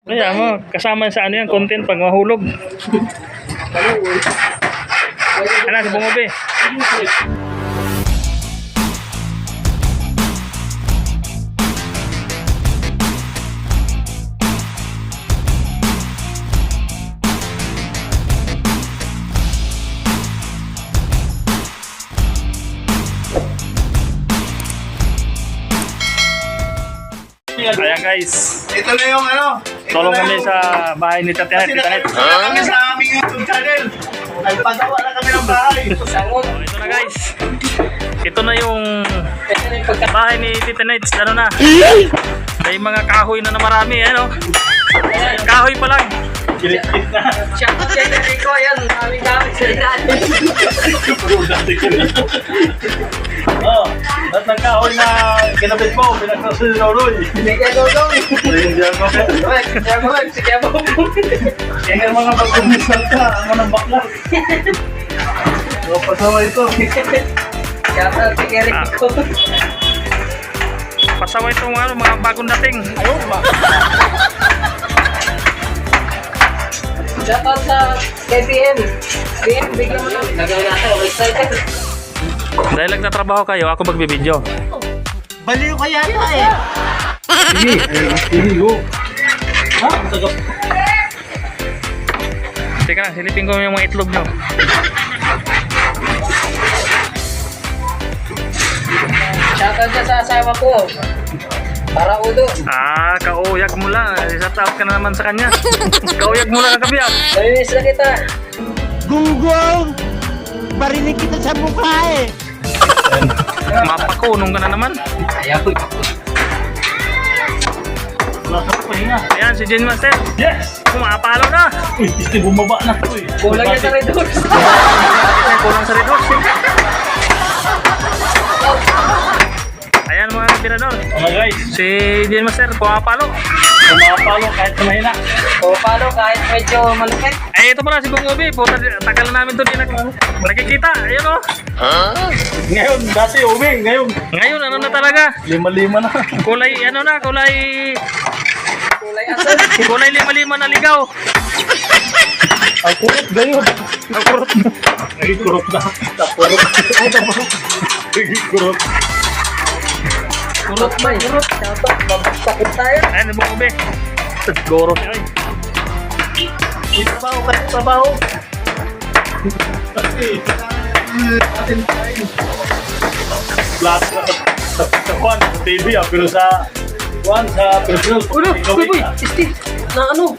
Kaya mo, kasama sa ano yan, content pag mahulog. Ano, si Bungobe. Ayan guys, Ito na yung ano. tulong kami sa bahay ni Tatiana at Tita Net. Kami sa aming YouTube channel. Nagpagawa na kami ng bahay. Oh, ito na guys. Ito na yung bahay ni Tita Net. Ano na? May mga kahoy na marami. Ano? Kahoy pa lang. Kilit-kilit na. Siya po siya yung Rico, yan, aming gamit sa ilalim. Oh, at ng kahoy na kinabit mo, pinagsasin ni Loloy. Hindi kaya gagawin. Hindi ako. Correct, sige po. Kaya mga pag-umisal ka, ang mga bakla. So, pasama ito. Siya po, sige Rico. Pasaway itong ano, mga bagong dating. Ayun ba? Shout out sa KPM. PM, bigyan mo lang. Nagawin natin, okay excited. Dahil nagtatrabaho kayo, ako magbibideo. Baliw ka yata eh. Sige, sige go. Ha? Sagap. Teka lang, silipin ko yung mga itlog nyo. Shout out sa asawa ko. Para ulo. Ah, kauyag mo lang. Shout out ka na naman sa kanya. Kauyag mo lang ang kabiyak. Naminis na kita. Gunggong! Barinig kita sa mukha eh! Mapakunong ka na naman. Ayaw. Nasa ko pahinga. Ayan, si Jane Master. Yes! Pumapalo na. Uy, isti bumaba na. Uy, Kulang yan sa Red Horse. Ay, kulang sa Red Horse. Ayan mga tirador. Mga guys, Si Jane Master, pumapalo. pumapalo kahit na mahina. O paano kahit medyo malupit. Ay, ito pala si Bungobe. Puta, tagal na namin ito din nakikita. Ayun o. Ngayon, dati uwi. Ngayon, Ngayon, ano na talaga? lima-lima na. Kulay, ano na, kulay... Kulay asan. Kulay lima-lima na ligaw. Ang kurot, gayon. Ang kurot. Naging kurot na. Tapurot. Ay, tapurot. Naging kurot. Kulot ba? Kulot. Shout out. Mabagtakot tayo. Ayan, si Bungobe. Goro siya eh. May trabaho kahit trabaho. Kasi, atin tayo. Lahat sa Juan, sa TV pero sa Juan, sa personal. Ulo, boy, Steve. Na ano?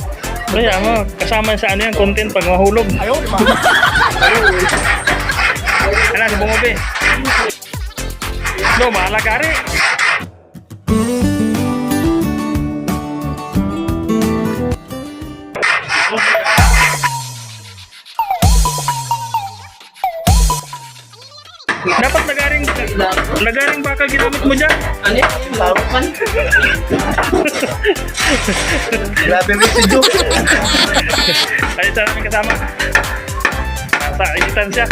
Kaya mo, kasama sa ano yan, content pag mahulog. Ayaw, di ba? Ano, si Bungobe. No, malagari. Dapat lagaring bakal ginamit mo dyan. Ano yun? Lawak man. Grabe residue. Ay, sa aming kasama. Nasa editan siya.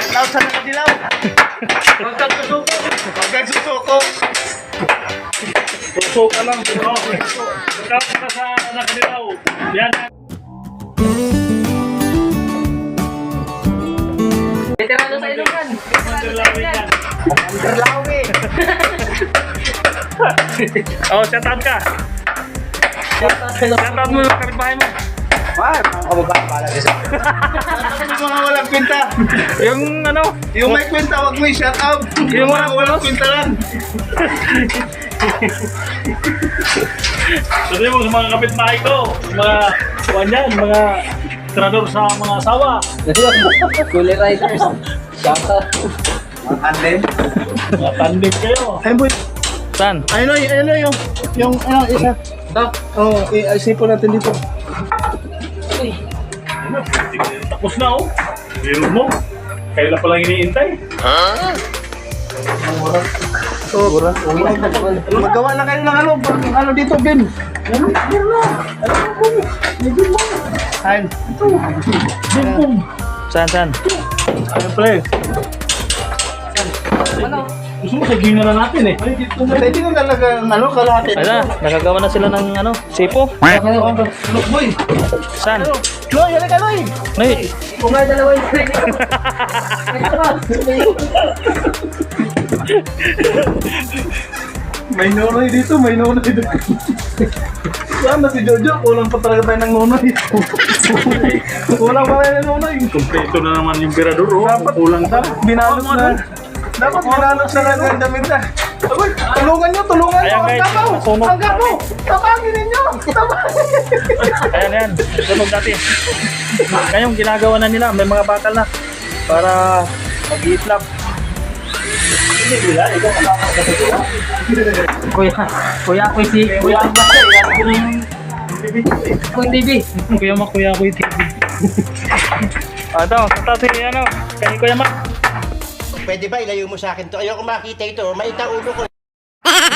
Dilaw sa nakadilaw. Huwag kang susuko. Huwag kang susuko. Susuko ka lang. Dilaw ka sa nakadilaw. Yan. Veterano sa Ilochan. Mandirlawin yan. Terlawi. Oh, shout out ka. Shout out mo yung kapitbahay mo. Ano mga walang kwenta? Yung ano, Yung may kwenta, wag mo i-shout out. Yung mga walang kwenta lang. Sabi mo sa mga kapitbahay ko, mga kuwan mga trador sa mga asawa. Gully Riders. Shout out. Mga tandem kayo. Ay boy, saan? ano yung isa. Doc. Oh, isipon natin dito. Uy. Tapos na oh. Meron mo. Kailan pa lang iniintay? Magawa na kayo ng ano dito, Ben. Ayun. Boom. Saan? Ayun pre. Ano? Gusto mo sabihin na lang natin eh. Ay, dito na. Pwede ko talaga ano, kalahati. Ayun na, nakagawa na sila ng ano, sipo. Look boy. Saan? Loy, yan ka, Loy. Ay, Kung nga dalawa yung pwede. Ito ba? May nonoy dito, may nonoy dito. Saan na si Jojo? Kulang pa talaga tayo ng nonoy. Kulang pa tayo ng nonoy. Kompleto na naman yung Pirador. Oh. Dapat kulang na. Binalot na. Dapat binalot na lang ang damit na. Abay, tulungan nyo, tulungan nyo. Ayan, guys, Ang gabaw. masunog Ang gabaw. Tapangin ninyo. ayan, ayan. Sunog dati. Ngayong ginagawa na nila, may mga bakal na. Para mag-iitlap. Kuya, ako si Kuya ang basta. Kung TV. Kuya Mac, Kuya Kuya TV. Ito, ito si ano, kay Kuya Mac. Pwede ba ilayo mo sa akin to? Ayoko makita ito. Maita ulo ko.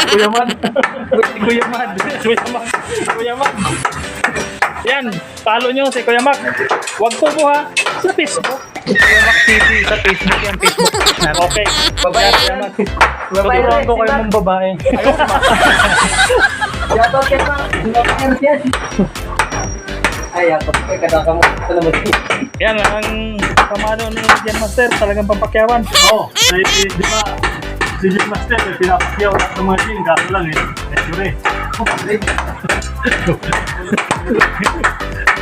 Kuya Mad. Kuya Mad. Kuya Mac. Kuya Mac. Yan, follow nyo si Kuya Mac. Huwag po ha sa Facebook. Kuya Mac TV sa Facebook yan, Facebook. Okay. Babae Kuya Mac. Tuturuan ko kayo mong babae. Yato kaya pa. Ano siya? Ay, ako. Katakamot sa naman siya. Yan ang kamano ni Gen Master, talagang pampakyawan. Oo. Di ba? Si Jim Master, pinapakyaw lahat ng mga gin. Kaso lang eh. Sure.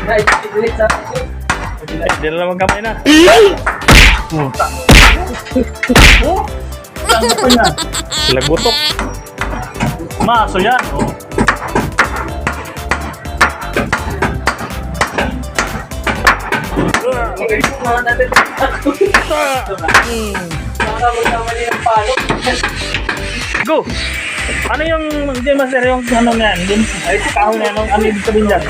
Guys, ulit sa akin. Hindi na naman kamay na. Saan pa niya? Lagutok. Maso yan. Oh. Mga natin. Baka magkamali ng palo. Go! Ano yung Gen Master, yung ano na yan? Ay, kahon na yan. Ano ibig sabihin dyan?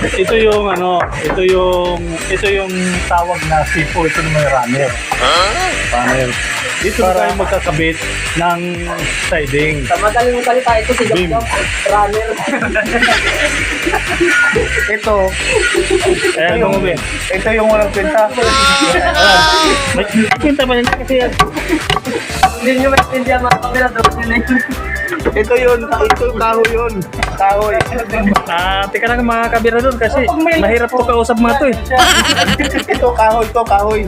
Ito yung tawag na sipo. Ito naman yung runner. Runner. Dito na tayo magkakabit ng siding. Sa madaling salita, ito si Beam. Jok Runner. Ito. Ayan, gumumi. Ito yung walang kwenta. May kwenta ba niya kasi yan? Hindi nyo maintindihan mga kamera. Doon yun na yun. Ito yun. Ito kahoy yun. Kahoy. Teka lang mga kabira doon kasi mahirap ko kausap mga to eh. Ito kahoy. Ito kahoy.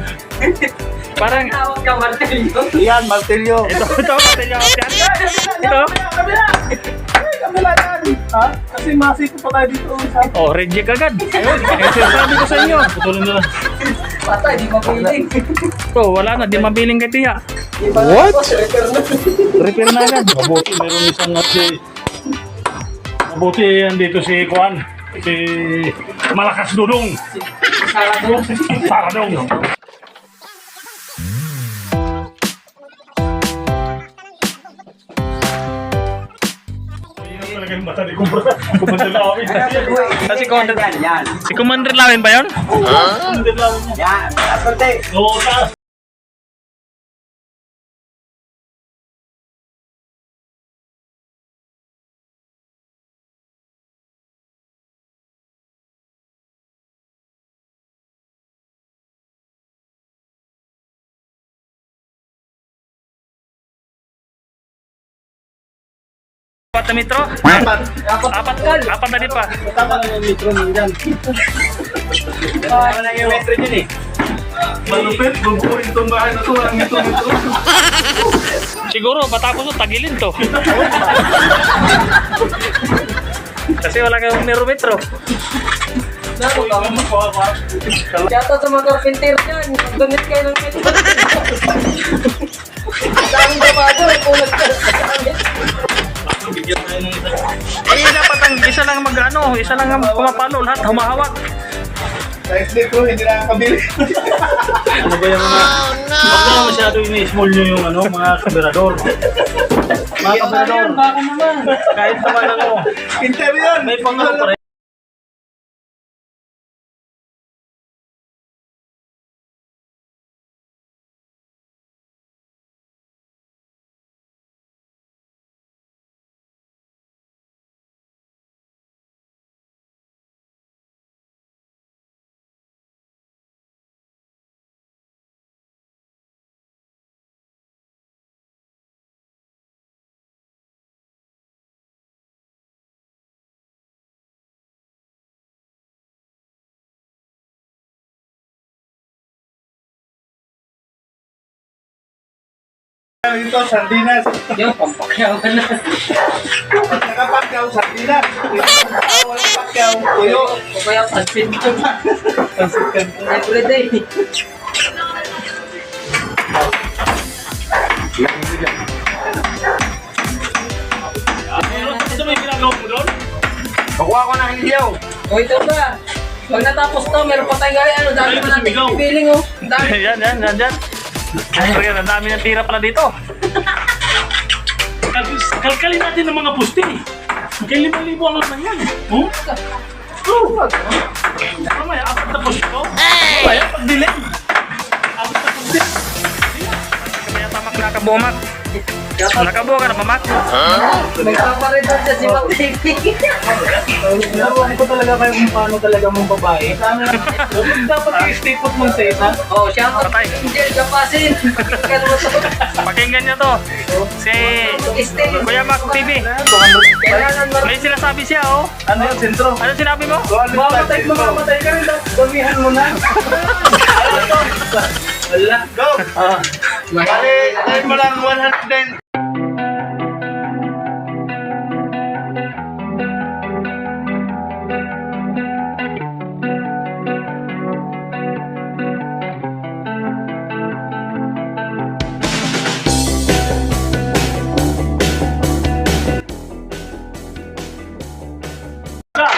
Parang, Tawag ka, Martelio. Yan, martilyo. ito, matilyo ako yan. Ito, Kabila yan. Ha? Kasi masiko pa tayo dito sa... oh, reject agad. Ayun, sabi ko sa inyo. Putulong nila. Patay, di mapiling. Oh, wala na, di mabiling kay Tiya. What? Repair na agad. Mabuti, meron isang mabuti yan dito si Juan. Si Malakas Dudong. Saradong. Talaga yung mata ni Commander Lawin. Si Commander, si Commander Lawin ba yun? Commander Lawin niya. Yan. Asante. Oo, taas. Apat na metro? Apat na din pa. Tama lang yung metro nandyan. Tama lang yung metro dyan eh. Malupit, bubuuin itong bahay na ito. Ang ito. Siguro, matapos ito, tagilin to. Kasi wala kang merometro. Shoutout sa mga carpenter dyan. Donate kayo ng medyo. Daming babado. Kulat ka sa amin. Eh, dapat ang isa lang mag-ano, isa lang ang pumapalo, lahat humahawak. Next day ko, hindi nakakabili. Ano ba yung mga... Huwag na masyado ini-small nyo yung ano, mga kaberador. Mga kaberador. Baka naman. Kahit naman ako. Interior. May pangako pa rin. Ito, sardinas. Yung pampakyaw ka na. At nakapakyaw, sardinas. Walang pakyaw, tuyo. O kaya pansin ko. Pansit ka. Everyday. Ito may ginagawa mo doon? Kukuha ko ng hilyaw. O ito ba? Pag natapos to, meron pa tayong ano, dami Ay, pa natin sumigaw. pipiling oh. Ang dami. Yan, yan. Ay, ang dami ng tira pala dito. Kalkalin natin ng mga pusti. Kaya 5,000 ang naman yan. Oh? Oh. Mamaya, 4 na pusti ko. Mamaya, pagdilim. 4 na pusti. Kaya tamak nakabumak. Nakabuha ka na, mamak. Magpaparedor siya si Mac TV. Naruhan ko talaga kayo kung paano talaga mong babae. Dapat i-stay put mong seta. Oh, shout out. Patay. Hindi, kapasin. Pakinggan mo to. Pakinggan niyo to. Si Stay. Kuya Mac TV. Kailangan mo. May sinasabi siya, oh. Ano yun, sentro? Ano sinabi mo? Mamamatay ka rin. Damihan mo na. Wala. Go! Bali, dahil mo lang 110.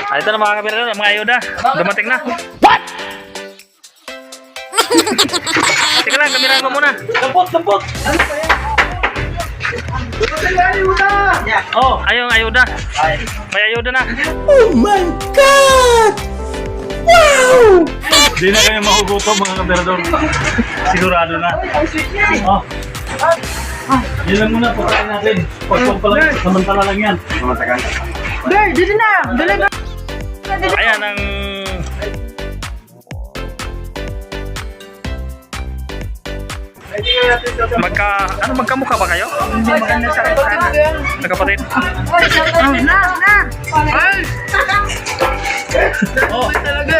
Ah, ito na mga kamera, mga ayuda. Dumating na. What? Teka lang, kamera mo muna. Lapot! Oh, ayong ayuda. May ayuda na. Di na kayo mahugutom mga kaberador. Sigurado na. Oh. Yan lang muna, pagkain natin. Pagpag pa lang, samantala lang yan. Ayan ang... Magkamukha ba kayo? Nagkapatid? Oh, talaga.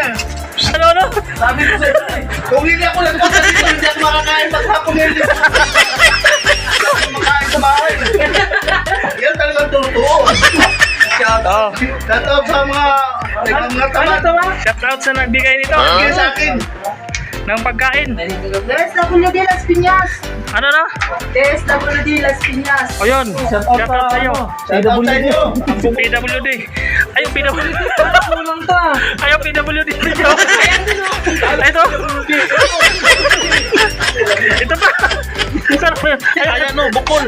Ano? Sabi ko sa'yo, kung hindi ako nagpunta dito, hindi ako makakain maghapon ngayon dito. Hindi ako makain sa bahay. Yan talagang totoo. Shout out sa mga tamad. Shout out sa nagbigay nito. Bigay sa akin. Ng pagkain. DSWD Las Piñas. Ano na? DSWD Las Piñas. O yun. Shout out sa iyo. Shout out sa inyo. PWD. Ayun, PWD. Kulang ka. Ayun, PWD. Ito. Ito pa. Ayan, no, bukol.